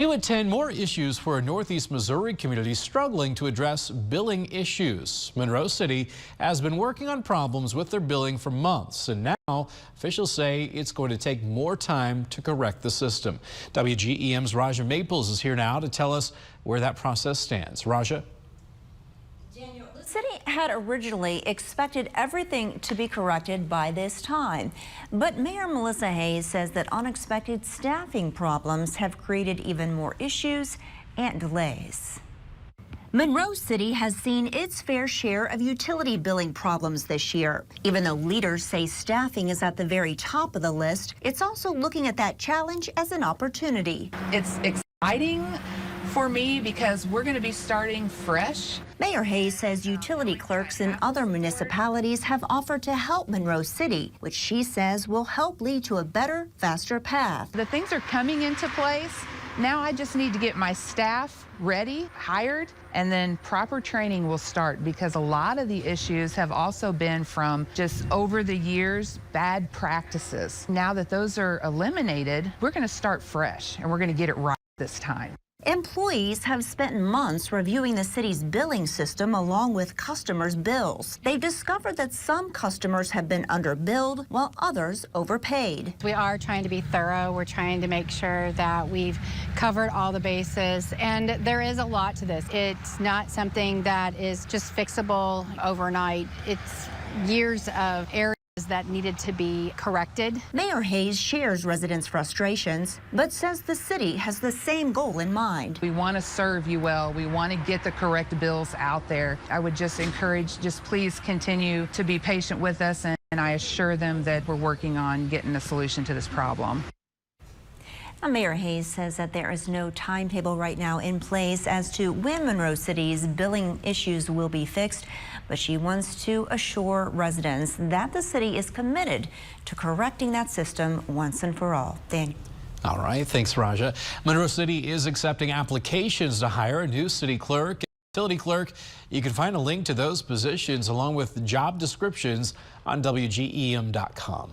New at 10, more issues for a Northeast Missouri community struggling to address billing issues. Monroe City has been working on problems with their billing for months, and now officials say it's going to take more time to correct the system. WGEM's Raja Maples is here now to tell us where that process stands. Raja? The city had originally expected everything to be corrected by this time, but Mayor Melissa Hayes says that unexpected staffing problems have created even more issues and delays. Monroe City has seen its fair share of utility billing problems this year. Even though leaders say staffing is at the very top of the list, it's also looking at that challenge as an opportunity. It's exciting for me because we're going to be starting fresh. Mayor Hayes says utility clerks in other municipalities have offered to help Monroe City, which she says will help lead to a better, faster path. The things are coming into place. Now I just need to get my staff ready, hired, and then proper training will start, because a lot of the issues have also been from just over the years bad practices. Now that those are eliminated, we're going to start fresh and we're going to get it right this time. Employees have spent months reviewing the city's billing system along with customers' bills. They've discovered that some customers have been underbilled while others overpaid. We are trying to be thorough. We're trying to make sure that we've covered all the bases, and there is a lot to this. It's not something that is just fixable overnight. It's years of areas that needed to be corrected. Mayor Hayes shares residents' frustrations, but says the city has the same goal in mind. We want to serve you well. We want to get the correct bills out there. I would just encourage, just please continue to be patient with us, and I assure them that we're working on getting a solution to this problem. Mayor Hayes says that there is no timetable right now in place as to when Monroe City's billing issues will be fixed, but she wants to assure residents that the city is committed to correcting that system once and for all. Dan. All right, thanks, Raja. Monroe City is accepting applications to hire a new city clerk and utility clerk. You can find a link to those positions along with job descriptions on WGEM.com.